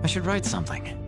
I should write something.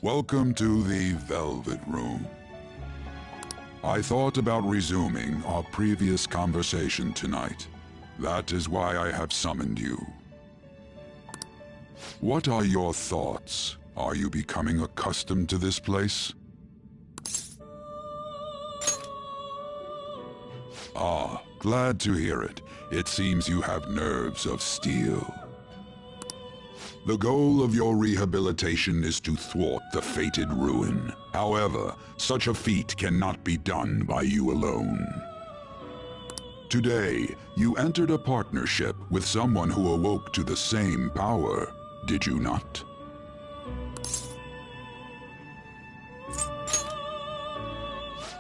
Welcome to the Velvet Room. I thought about resuming our previous conversation tonight. That is why I have summoned you. What are your thoughts? Are you becoming accustomed to this place? Ah, glad to hear it. It seems you have nerves of steel. The goal of your rehabilitation is to thwart the fated ruin. However, such a feat cannot be done by you alone. Today, you entered a partnership with someone who awoke to the same power, did you not?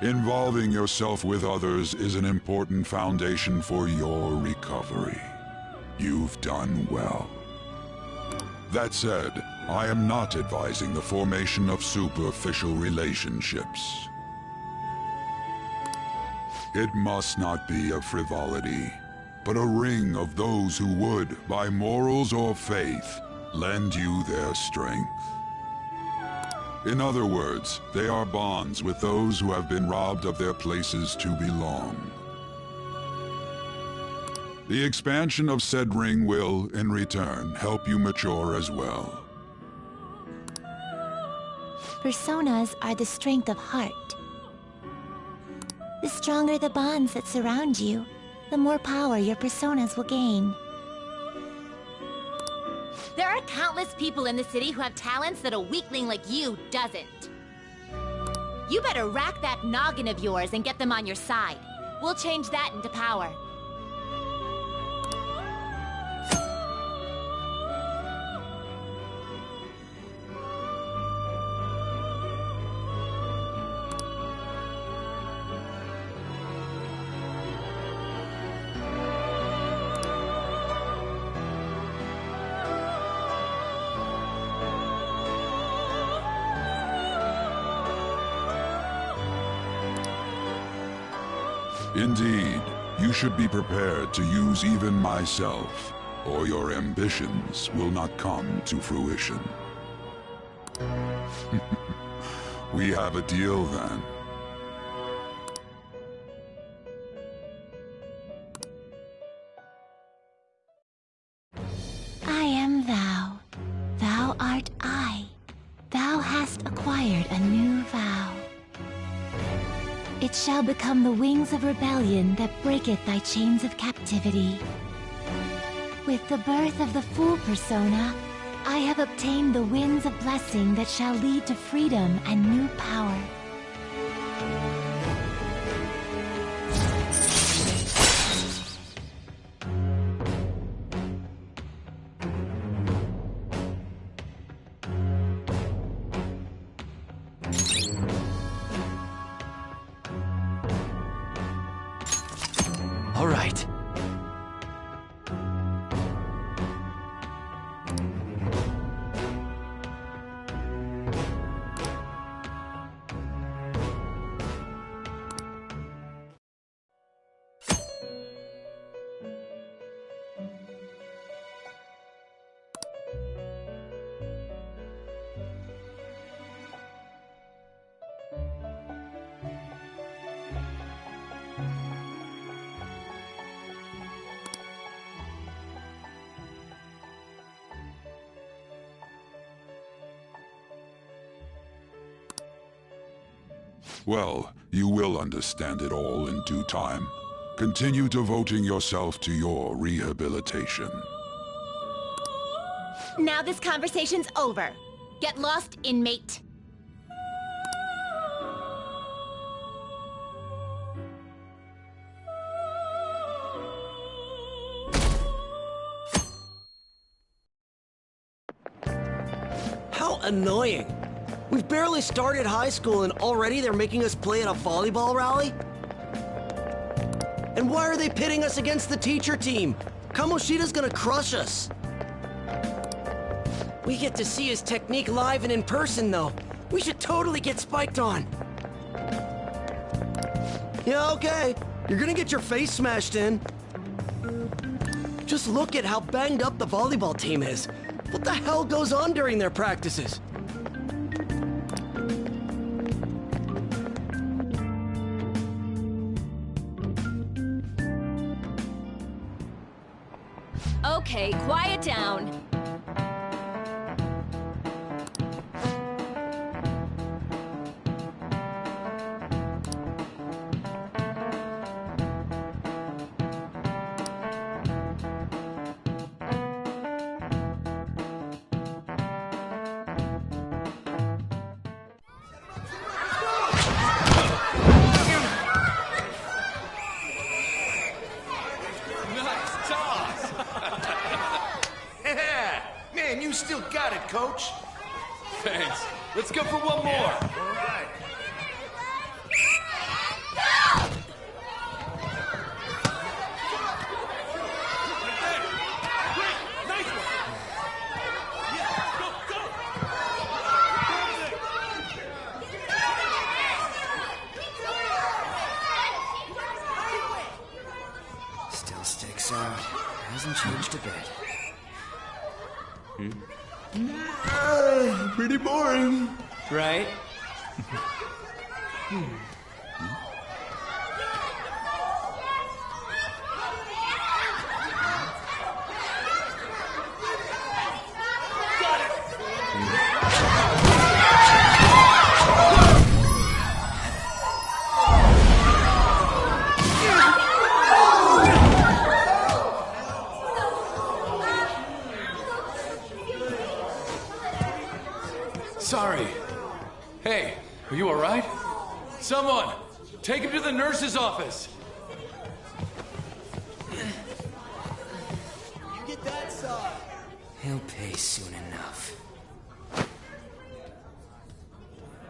Involving yourself with others is an important foundation for your recovery. You've done well. That said, I am not advising the formation of superficial relationships. It must not be a frivolity, but a ring of those who would, by morals or faith, lend you their strength. In other words, they are bonds with those who have been robbed of their places to belong. The expansion of said ring will, in return, help you mature as well. Personas are the strength of heart. The stronger the bonds that surround you, the more power your personas will gain. There are countless people in the city who have talents that a weakling like you doesn't. You better rack that noggin of yours and get them on your side. We'll change that into power. Indeed, you should be prepared to use even myself, or your ambitions will not come to fruition. We have a deal then. I am thou. Thou art I. Thou hast acquired a new vow. It shall become the wings of rebellion that breaketh thy chains of captivity. With the birth of the Fool persona, I have obtained the winds of blessing that shall lead to freedom and new power. All right. Well, you will understand it all in due time. Continue devoting yourself to your rehabilitation. Now this conversation's over. Get lost, inmate. annoying. We've barely started high school and already they're making us play at a volleyball rally? And why are they pitting us against the teacher team? Kamoshida's gonna crush us. We get to see his technique live and in person, though. We should totally get spiked on. Yeah, okay. You're gonna get your face smashed in. Just look at how banged up the volleyball team is. What the hell goes on during their practices? Okay, quiet down. Man, you still got it, Coach. Thanks. Let's go for one more. All right. Still sticks out. Hasn't changed a bit. Pretty boring. Right? Sorry. Hey, are you all right? Someone, take him to the nurse's office. You get that side. He'll pay soon enough.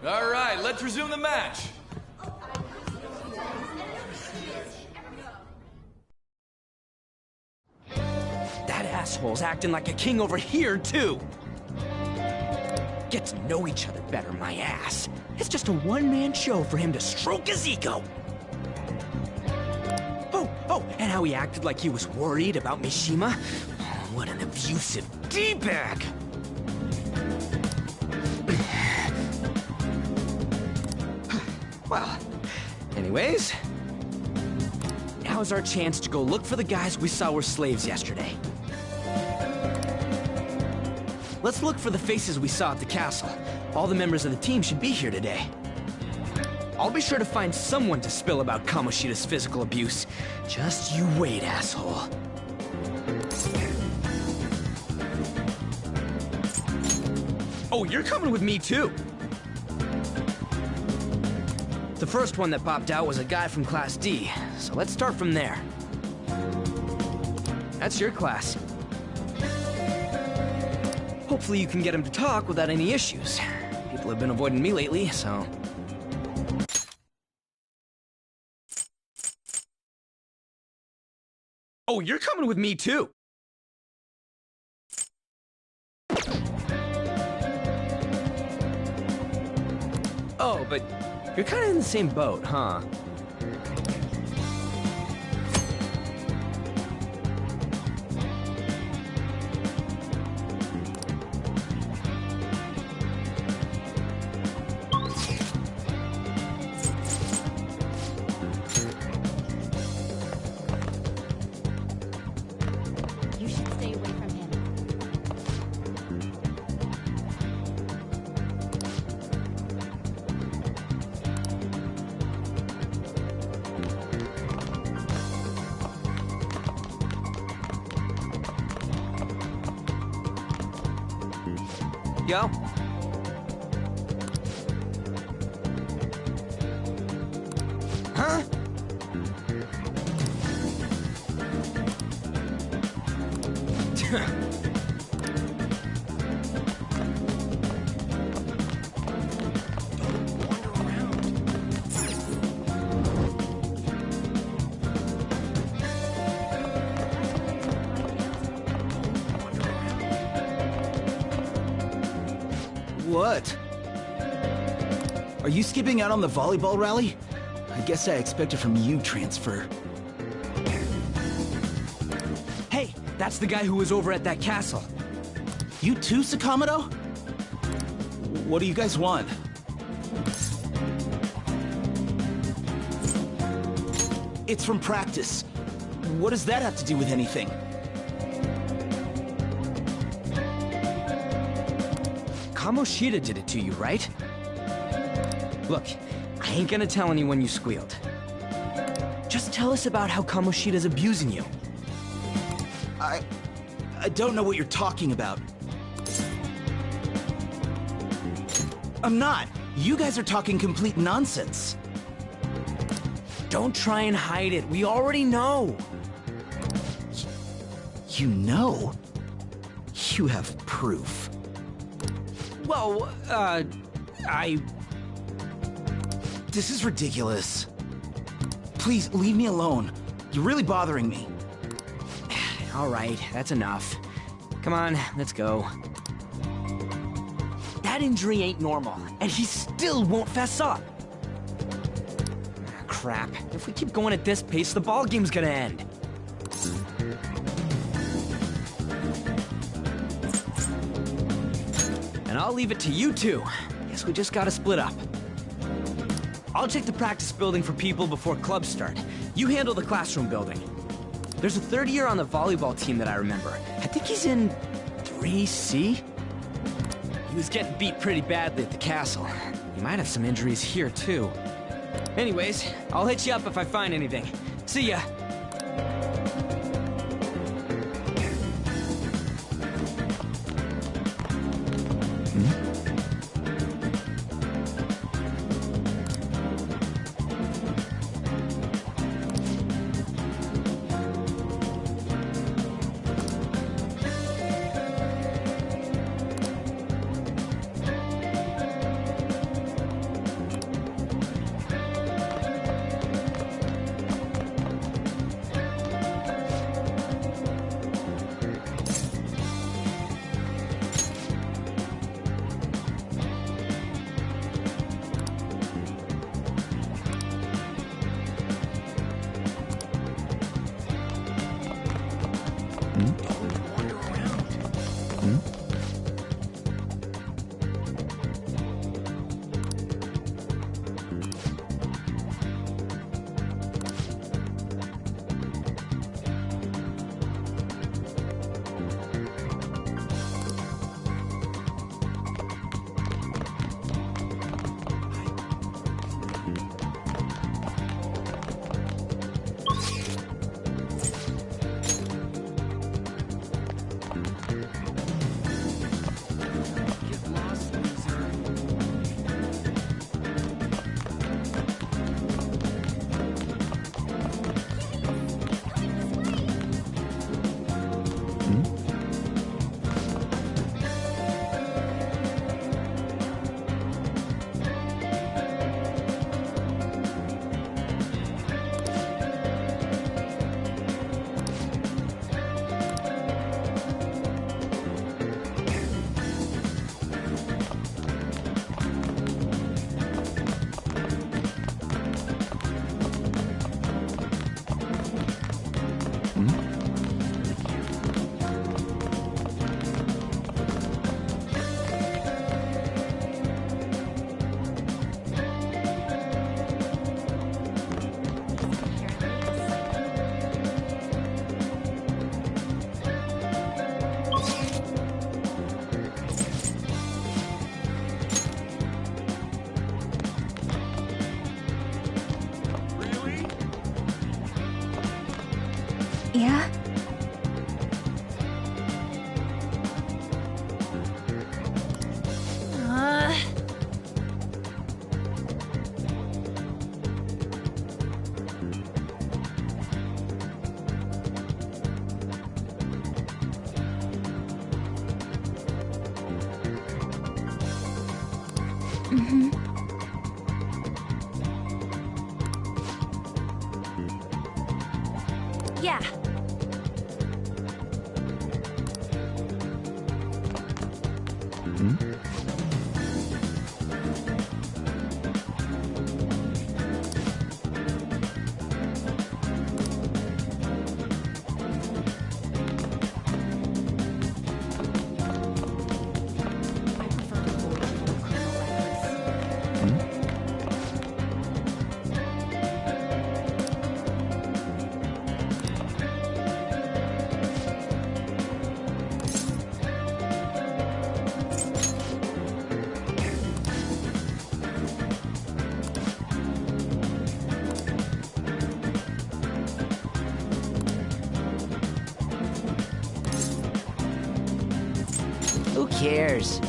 All right, let's resume the match. That asshole's acting like a king over here, too. Get to know each other better, my ass. It's just a one-man show for him to stroke his ego. Oh, and how he acted like he was worried about Mishima. Oh, what an abusive D-bag. Well, anyways, now's our chance to go look for the guys we saw were slaves yesterday. Let's look for the faces we saw at the castle. All the members of the team should be here today. I'll be sure to find someone to spill about Kamoshida's physical abuse. Just you wait, asshole. Oh, you're coming with me too. The first one that popped out was a guy from Class D, so let's start from there. That's your class. Hopefully you can get him to talk without any issues. People have been avoiding me lately, so... Oh, you're coming with me too! Oh, but you're kinda in the same boat, huh? You should stay away from him. Yo. Huh? What? Are you skipping out on the volleyball rally? I guess I expected from you, Transfer. Hey, that's the guy who was over at that castle. You too, Sakamoto? What do you guys want? It's from practice. What does that have to do with anything? Kamoshida did it to you, right? Look, I ain't gonna tell anyone you squealed. Just tell us about how Kamoshida's abusing you. I don't know what you're talking about. I'm not. You guys are talking complete nonsense. Don't try and hide it. We already know. You know? You have proof. Well, This is ridiculous. Please, leave me alone. You're really bothering me. All right, that's enough. Come on, let's go. That injury ain't normal, and he still won't fess up. Ah, crap. If we keep going at this pace, the ball game's gonna end. And I'll leave it to you two. Guess we just gotta split up. I'll check the practice building for people before clubs start. You handle the classroom building. There's a third year on the volleyball team that I remember. I think he's in 3C? He was getting beat pretty badly at the castle. He might have some injuries here, too. Anyways, I'll hit you up if I find anything. See ya! Yeah? Yeah. cares?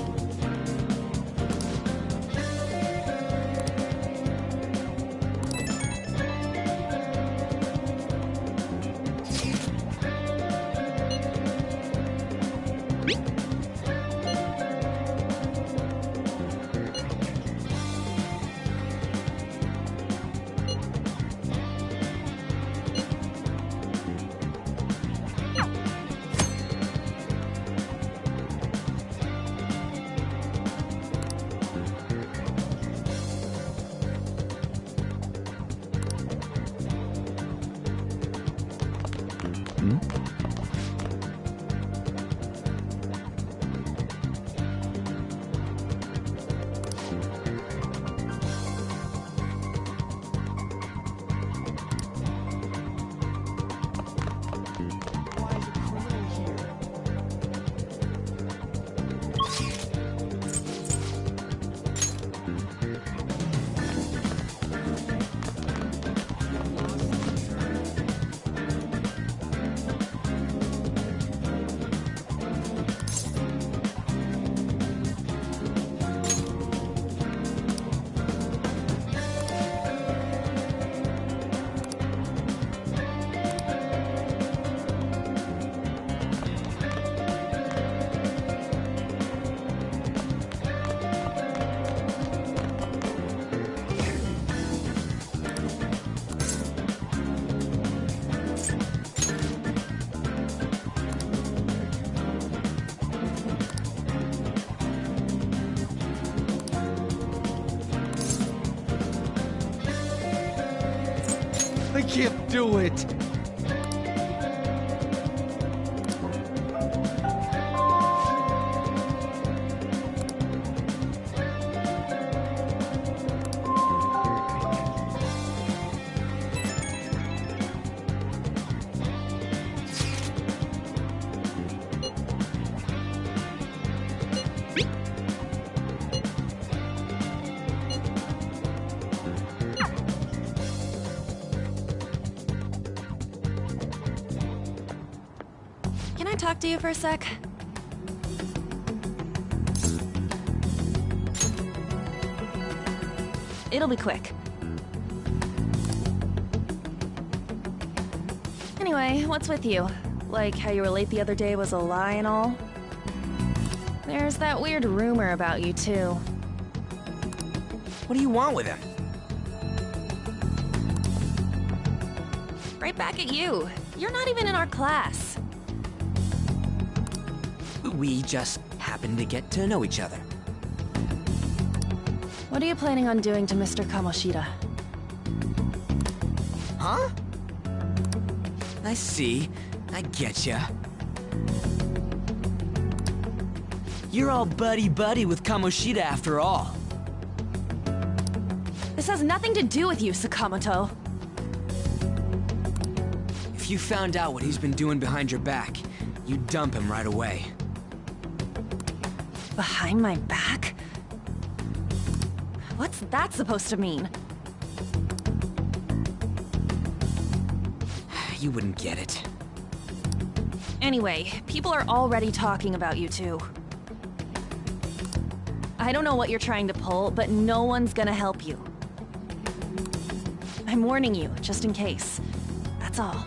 I can't do it. Can I talk to you for a sec? It'll be quick. Anyway, what's with you? Like how you were late the other day was a lie and all? There's that weird rumor about you, too. What do you want with him? Right back at you. You're not even in our class. We just happened to get to know each other. What are you planning on doing to Mr. Kamoshida? Huh? I see. I getcha. You're all buddy-buddy with Kamoshida after all. This has nothing to do with you, Sakamoto. If you found out what he's been doing behind your back, you'd dump him right away. Behind my back? What's that supposed to mean? You wouldn't get it. Anyway, people are already talking about you two. I don't know what you're trying to pull, but no one's gonna help you. I'm warning you, just in case. That's all.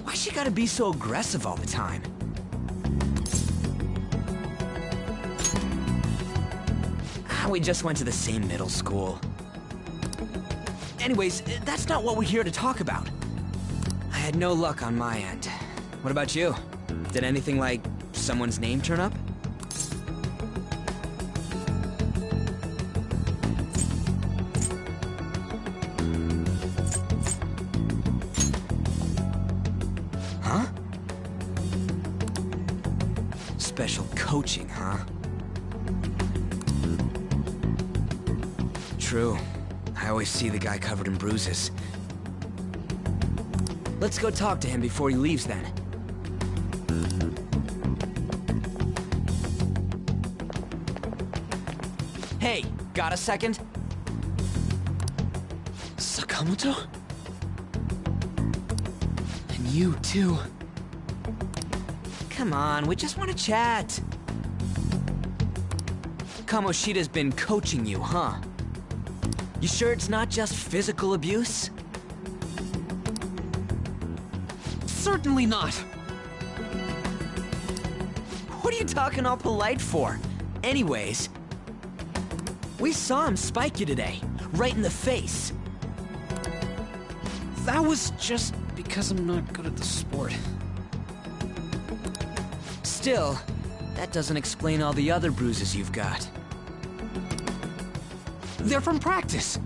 Why she gotta be so aggressive all the time? We just went to the same middle school. Anyways, that's not what we're here to talk about. I had no luck on my end. What about you? Did anything like someone's name turn up? Huh? Special coaching, huh? True. I always see the guy covered in bruises. Let's go talk to him before he leaves then. Hey, got a second? Sakamoto? And you, too. Come on, we just want to chat. Kamoshida's been coaching you, huh? You sure it's not just physical abuse? Certainly not. What are you talking all polite for? Anyways, we saw him spike you today, right in the face. That was just because I'm not good at the sport. Still, that doesn't explain all the other bruises you've got. They're from practice.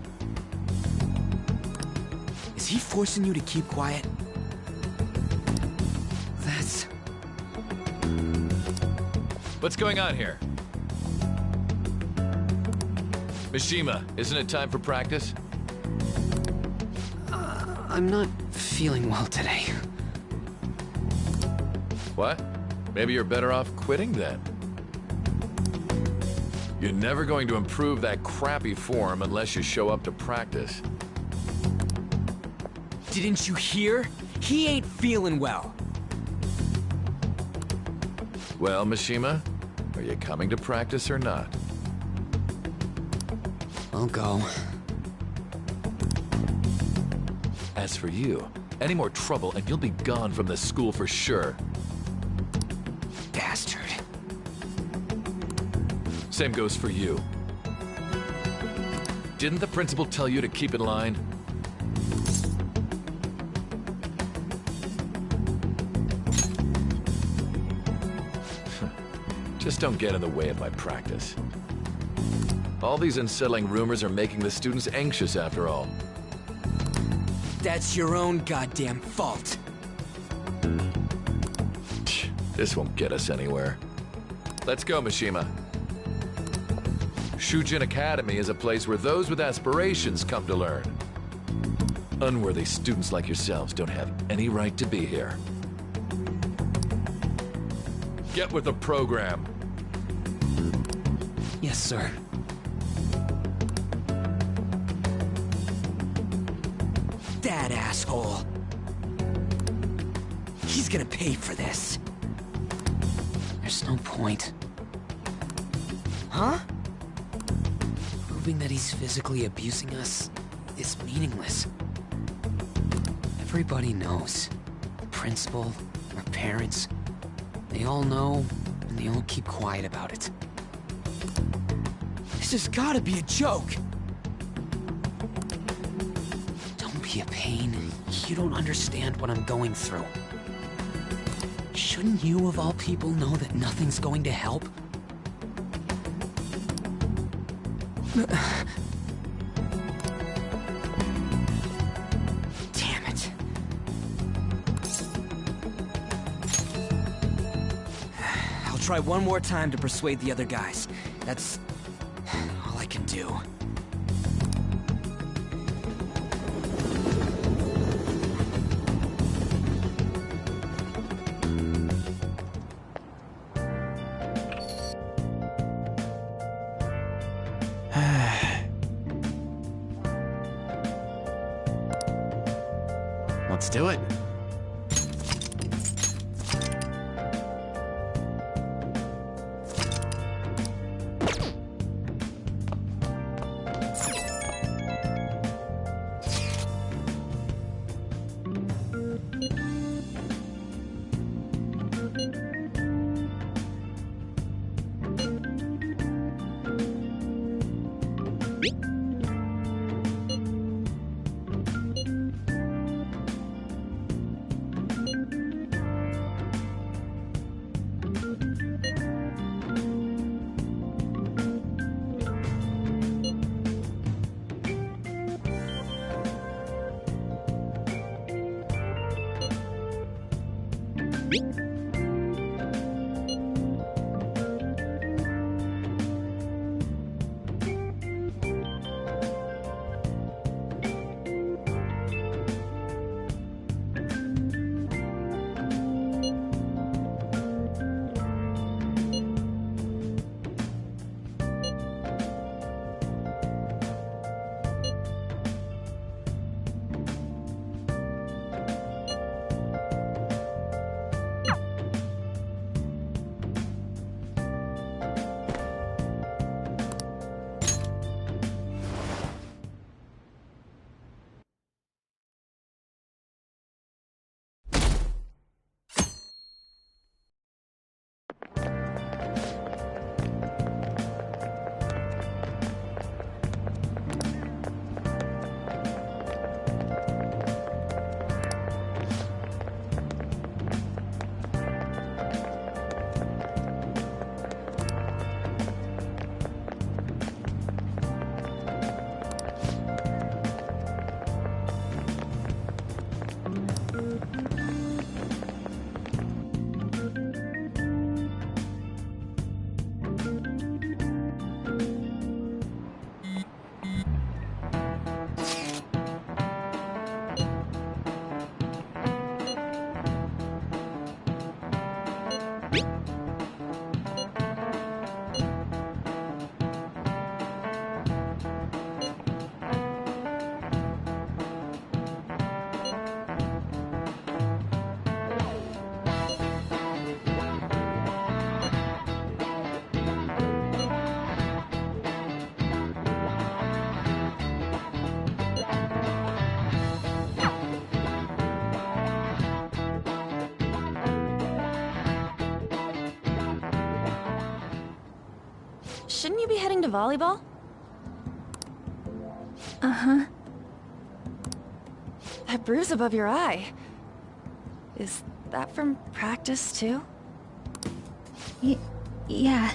Is he forcing you to keep quiet? That's... What's going on here? Mishima, isn't it time for practice? I'm not feeling well today. What? Maybe you're better off quitting then. You're never going to improve that crappy form unless you show up to practice. Didn't you hear? He ain't feeling well. Well, Mishima, are you coming to practice or not? I'll go. As for you, any more trouble and you'll be gone from this school for sure. Bastard. Same goes for you. Didn't the principal tell you to keep in line? Just don't get in the way of my practice. All these unsettling rumors are making the students anxious after all. That's your own goddamn fault. This won't get us anywhere. Let's go, Mishima. Shujin Academy is a place where those with aspirations come to learn. Unworthy students like yourselves don't have any right to be here. Get with the program. Yes, sir. That asshole. He's gonna pay for this. There's no point. Huh? Proving that he's physically abusing us is meaningless. Everybody knows. The principal, our parents, they all know, and they all keep quiet about it. This has gotta be a joke. Don't be a pain. You don't understand what I'm going through. Shouldn't you, of all people, know that nothing's going to help? Damn it. I'll try one more time to persuade the other guys. That's all I can do. Let's do it. shouldn't you be heading to volleyball? Uh-huh. That bruise above your eye. Is that from practice, too? Yeah.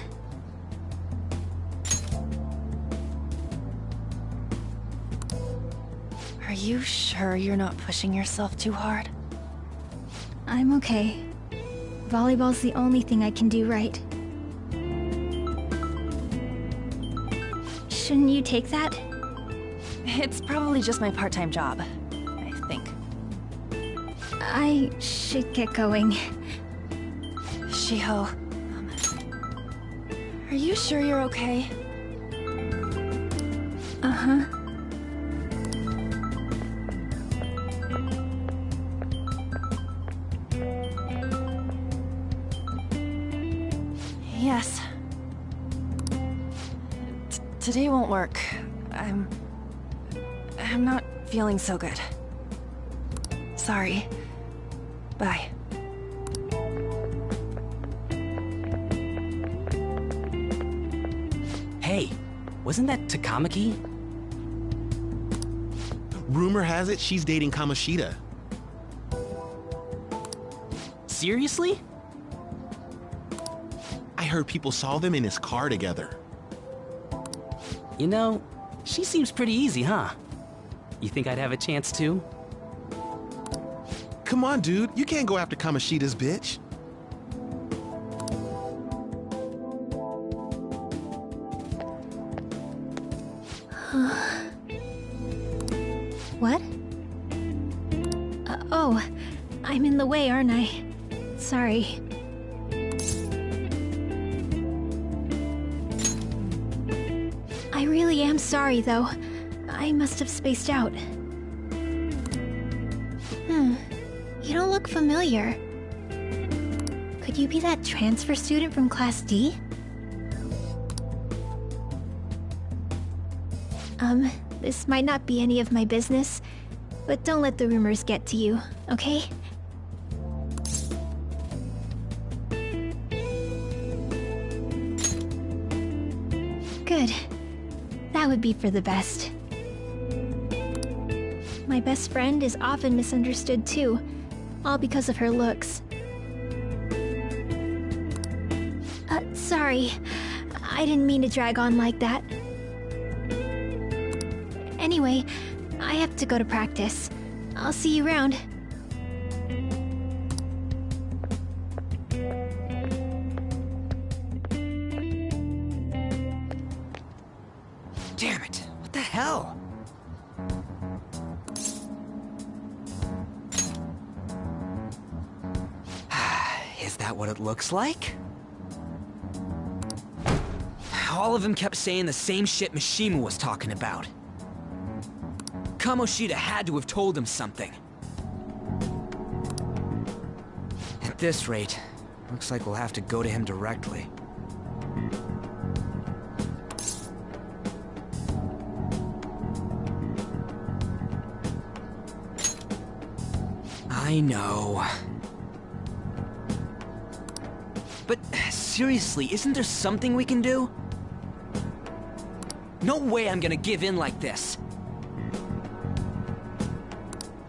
Are you sure you're not pushing yourself too hard? I'm okay. Volleyball's the only thing I can do right. Shouldn't you take that? It's probably just my part-time job, I think. I should get going. Shiho, are you sure you're okay? Uh-huh. Yes. Today won't work. I'm not feeling so good. Sorry. Bye. Hey, wasn't that Takamaki? Rumor has it she's dating Kamoshida. Seriously? I heard people saw them in his car together. You know, she seems pretty easy, huh? You think I'd have a chance too? Come on, dude. You can't go after Kamoshida's bitch. What? Oh, I'm in the way, aren't I? Sorry. I really am sorry, though. I must have spaced out. You don't look familiar. Could you be that transfer student from Class D? This might not be any of my business, but don't let the rumors get to you, okay? Good. That would be for the best. My best friend is often misunderstood too, all because of her looks. Sorry. I didn't mean to drag on like that. Anyway, I have to go to practice. I'll see you around. Damn it! What the hell? Is that what it looks like? All of them kept saying the same shit Mishima was talking about. Kamoshida had to have told him something. At this rate, looks like we'll have to go to him directly. I know. But seriously, isn't there something we can do? No way I'm gonna give in like this.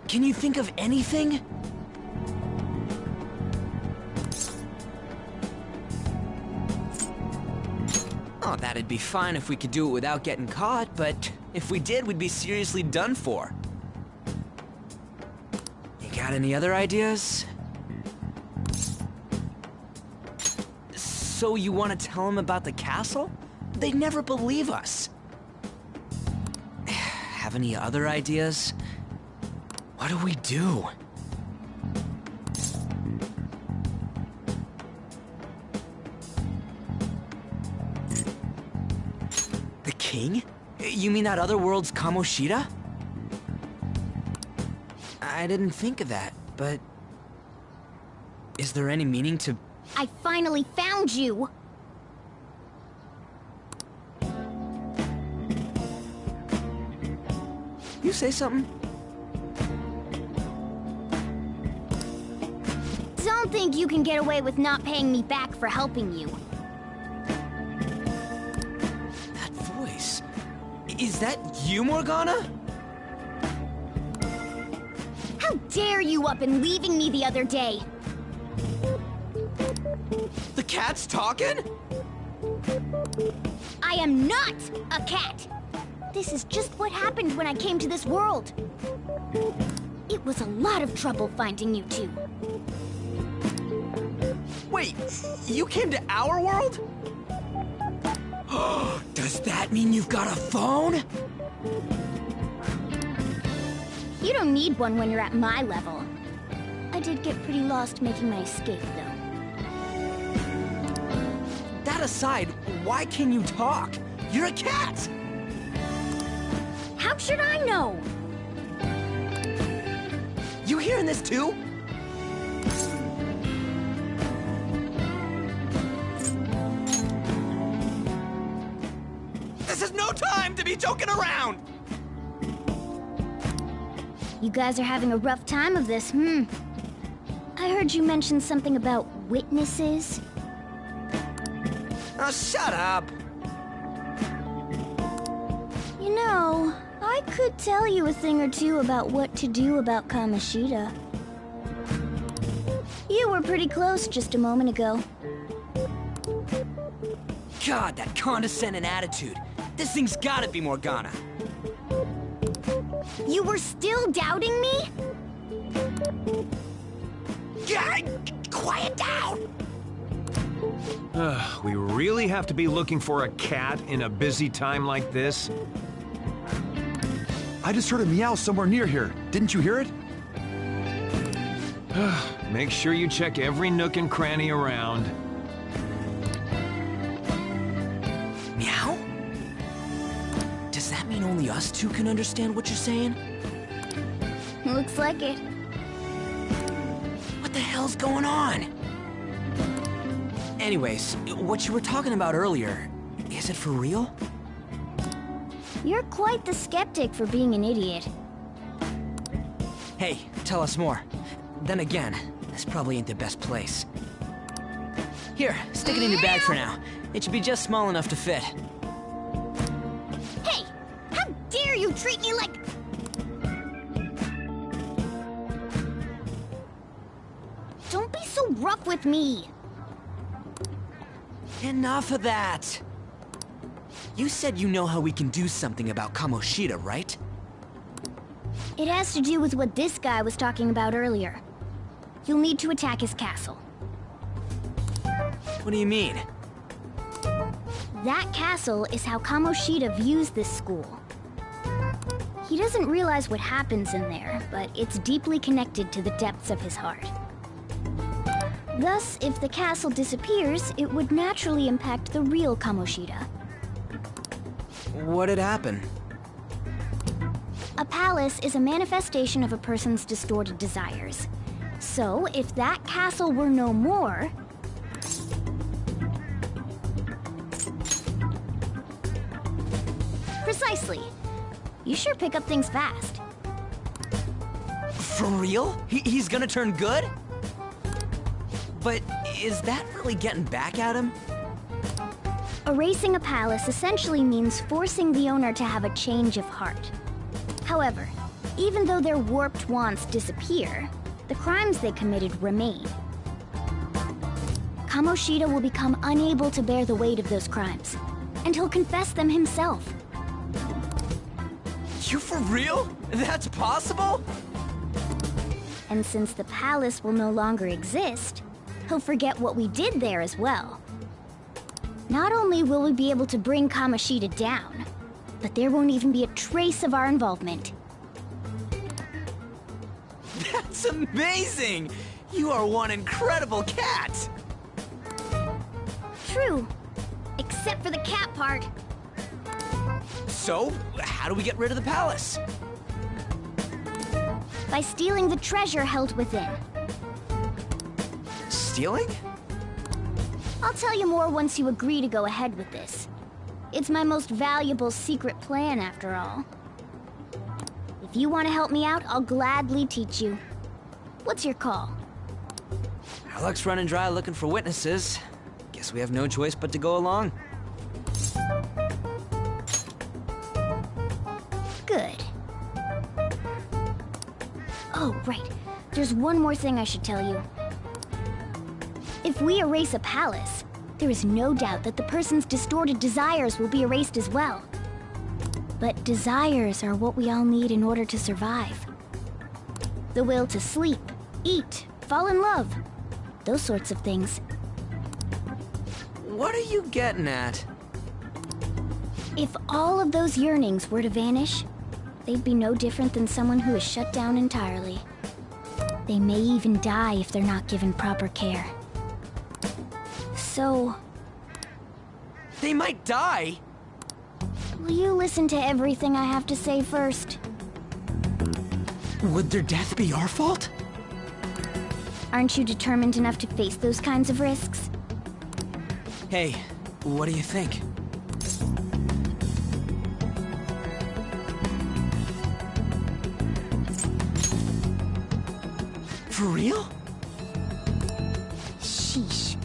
Can you think of anything? Oh, that'd be fine if we could do it without getting caught, but if we did, we'd be seriously done for. You got any other ideas? So you want to tell them about the castle? They'd never believe us. Have any other ideas? What do we do? The king? You mean that other world's Kamoshida? I didn't think of that, but... is there any meaning to... I finally found you! You say something? Don't think you can get away with not paying me back for helping you. Is that you, Morgana? How dare you up and leaving me the other day? The cat's talking? I am not a cat! This is just what happened when I came to this world. It was a lot of trouble finding you two. Wait, you came to our world? Does that mean you've got a phone? You don't need one when you're at my level. I did get pretty lost making my escape, though. That aside, why can you talk? You're a cat! How should I know? You hearing this too? This is no time to be joking around! You guys are having a rough time of this, I heard you mention something about witnesses. Oh, shut up! You know, I could tell you a thing or two about what to do about Kamoshida. You were pretty close just a moment ago. God, that condescending attitude. This thing's gotta be Morgana. You were still doubting me? Quiet down! We really have to be looking for a cat in a busy time like this? I just heard a meow somewhere near here. Didn't you hear it? Make sure you check every nook and cranny around. Meow? Does that mean only us two can understand what you're saying? Looks like it. What the hell's going on? Anyways, what you were talking about earlier, is it for real? You're quite the skeptic for being an idiot. Hey, tell us more. Then again, this probably ain't the best place. Here, stick it in your bag for now. It should be just small enough to fit. Hey! How dare you treat me like... Don't be so rough with me! Enough of that! You said you know how we can do something about Kamoshida, right? It has to do with what this guy was talking about earlier. You'll need to attack his castle. What do you mean? That castle is how Kamoshida views this school. He doesn't realize what happens in there, but it's deeply connected to the depths of his heart. Thus, if the castle disappears, it would naturally impact the real Kamoshida. What'd happen? A palace is a manifestation of a person's distorted desires. So, if that castle were no more... Precisely. You sure pick up things fast. For real? He's gonna turn good? But is that really getting back at him? Erasing a palace essentially means forcing the owner to have a change of heart. However, even though their warped wants disappear, the crimes they committed remain. Kamoshida will become unable to bear the weight of those crimes, and he'll confess them himself. You for real? That's possible? And since the palace will no longer exist, he'll forget what we did there as well. Not only will we be able to bring Kamoshida down, but there won't even be a trace of our involvement. That's amazing! You are one incredible cat! True. Except for the cat part. So, how do we get rid of the palace? By stealing the treasure held within. Stealing? I'll tell you more once you agree to go ahead with this. It's my most valuable secret plan, after all. If you want to help me out, I'll gladly teach you. What's your call? Our luck's running dry looking for witnesses. Guess we have no choice but to go along. Oh, right. There's one more thing I should tell you. If we erase a palace, there is no doubt that the person's distorted desires will be erased as well. But desires are what we all need in order to survive. The will to sleep, eat, fall in love. Those sorts of things. What are you getting at? If all of those yearnings were to vanish, they'd be no different than someone who is shut down entirely. They may even die if they're not given proper care. So... They might die? will you listen to everything I have to say first? Would their death be our fault? Aren't you determined enough to face those kinds of risks? Hey, what do you think? For real? Sheesh.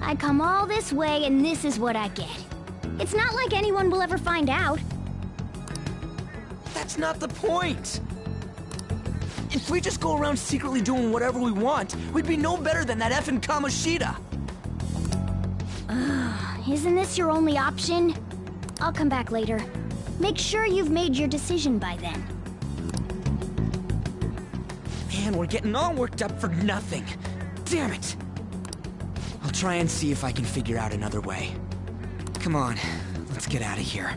I come all this way and this is what I get. It's not like anyone will ever find out. That's not the point! If we just go around secretly doing whatever we want, we'd be no better than that effing Kamoshida! Isn't this your only option? I'll come back later. Make sure you've made your decision by then. Man, we're getting all worked up for nothing. Damn it! I'll try and see if I can figure out another way. Come on, let's get out of here.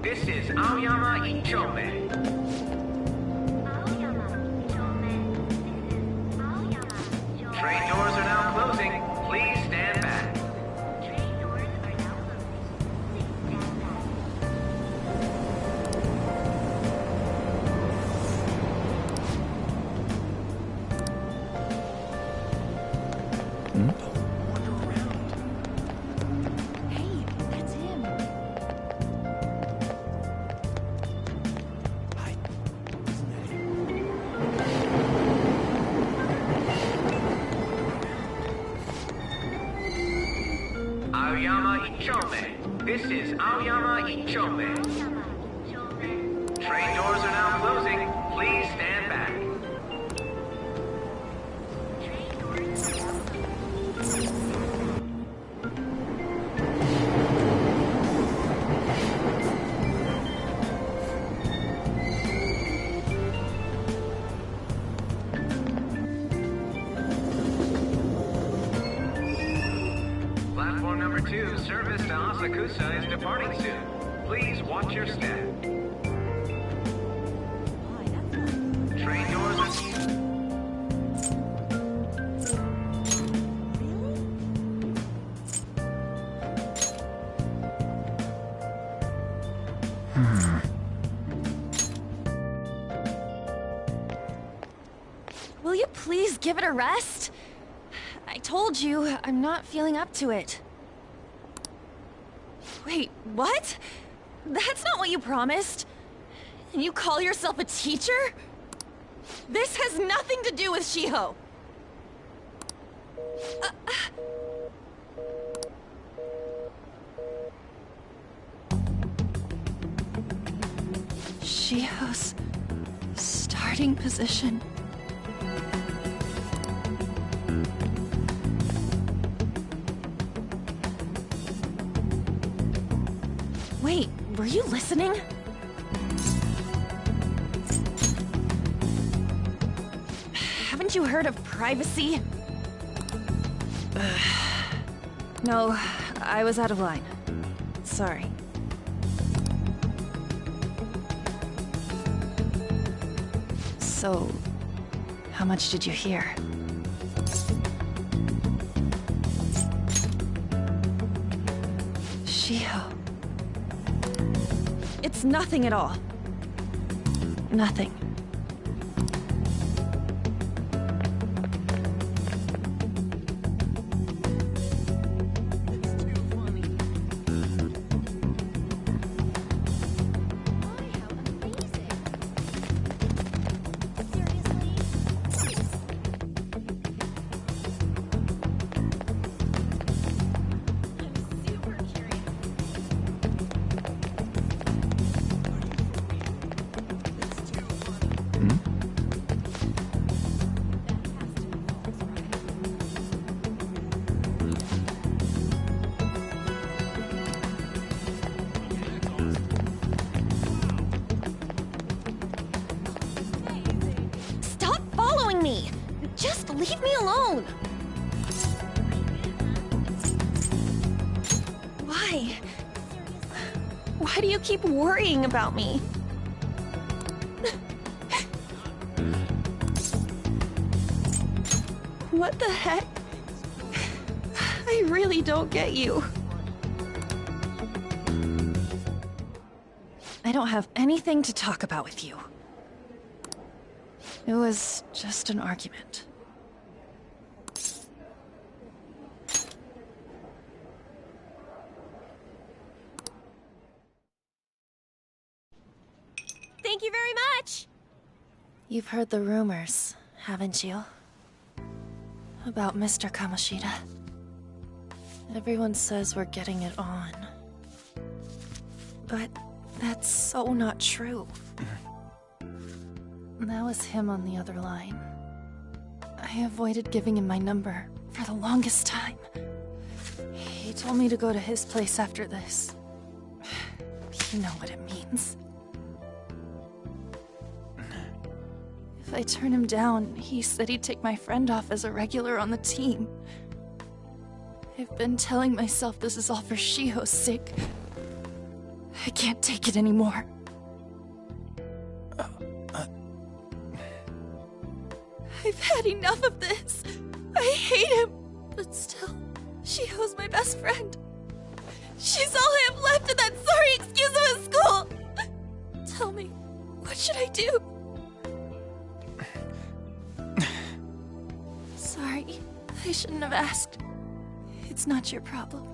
This is Aoyama Ichome. Train doors are now closing. Please stand back. Aoyama Ichome. This is Aoyama Ichome. 2 service to Asakusa is departing soon. Please watch your step. Train doors are... Will you please give it a rest? I told you, I'm not feeling up to it. Wait, what? That's not what you promised. And you call yourself a teacher? This has nothing to do with Shiho. Shiho's starting position. Wait, were you listening? Haven't you heard of privacy? No, I was out of line. Sorry. So, how much did you hear? Shiho. It's nothing at all. Nothing. Just leave me alone! Why? Why do you keep worrying about me? What the heck? I really don't get you. I don't have anything to talk about with you. It was just an argument. Thank you very much! You've heard the rumors, haven't you? About Mr. Kamoshida. Everyone says we're getting it on. But that's so not true. That was him on the other line. I avoided giving him my number for the longest time. He told me to go to his place after this. You know what it means. If I turn him down, he said he'd take my friend off as a regular on the team. I've been telling myself this is all for Shiho's sake. I can't take it anymore. I've had enough of this. I hate him. But still, Shiho's my best friend. She's all I have left in that sorry excuse of a school. Tell me, what should I do? Sorry, I shouldn't have asked. It's not your problem.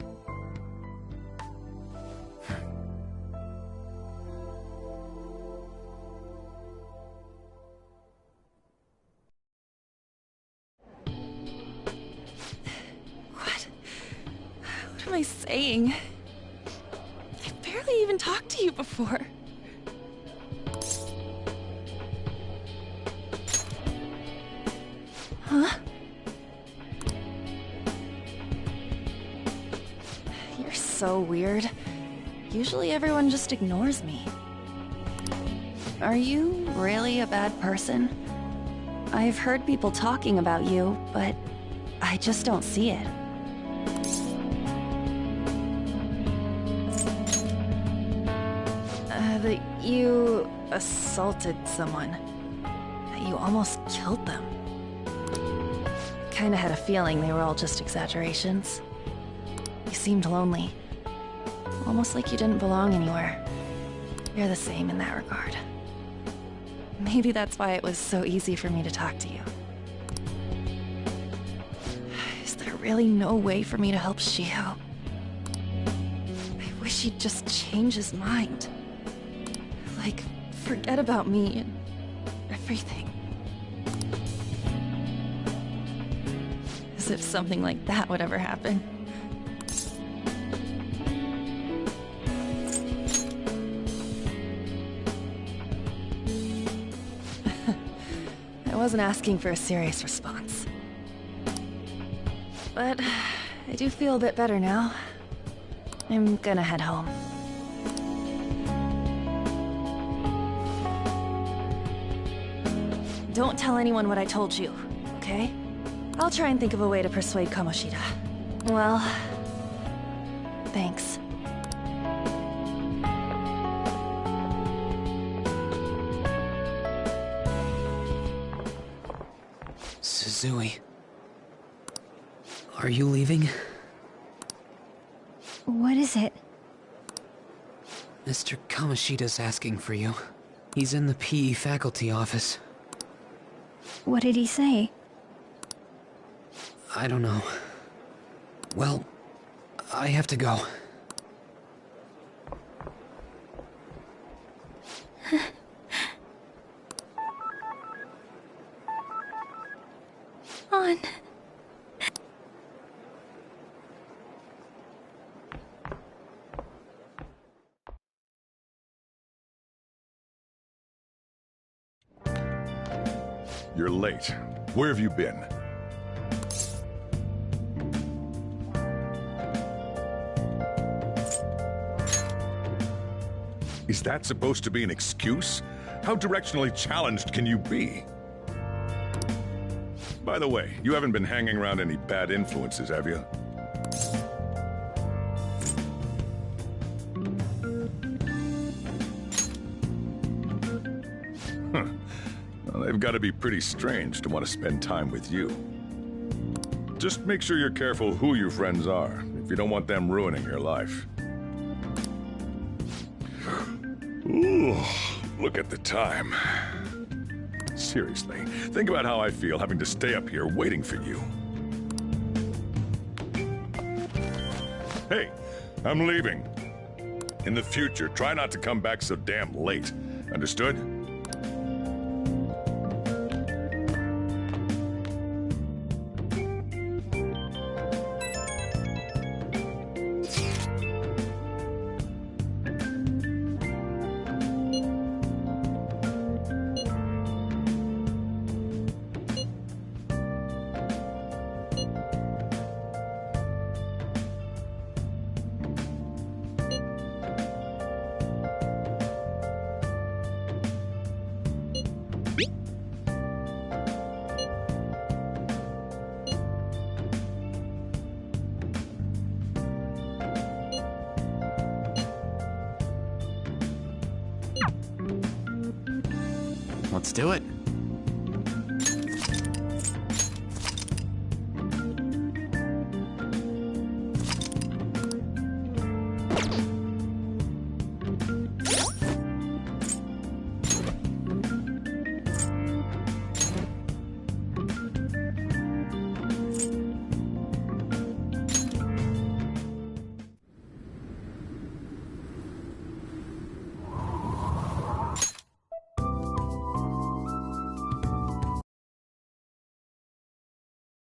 What am I saying? I've barely even talked to you before. Huh? You're so weird. Usually everyone just ignores me. Are you really a bad person? I've heard people talking about you, but I just don't see it. that you assaulted someone. That you almost killed them. Kinda had a feeling they were all just exaggerations. You seemed lonely. Almost like you didn't belong anywhere. You're the same in that regard. Maybe that's why it was so easy for me to talk to you. Is there really no way for me to help Shiho? I wish he'd just change his mind. Like, forget about me and everything. As if something like that would ever happen. I wasn't asking for a serious response. But I do feel a bit better now. I'm gonna head home. Don't tell anyone what I told you, okay? I'll try and think of a way to persuade Kamoshida. Well, thanks. Suzui. Are you leaving? What is it? Mr. Kamoshida's asking for you. He's in the PE faculty office. What did he say? I don't know. Well, I have to go. On. You're late. Where have you been? Is that supposed to be an excuse? How directionally challenged can you be? By the way, you haven't been hanging around any bad influences, have you? Huh. Well, they've got to be pretty strange to want to spend time with you. Just make sure you're careful who your friends are, if you don't want them ruining your life. Ooh, look at the time. Seriously, think about how I feel having to stay up here waiting for you. Hey, I'm leaving. In the future, try not to come back so damn late. Understood? Let's do it.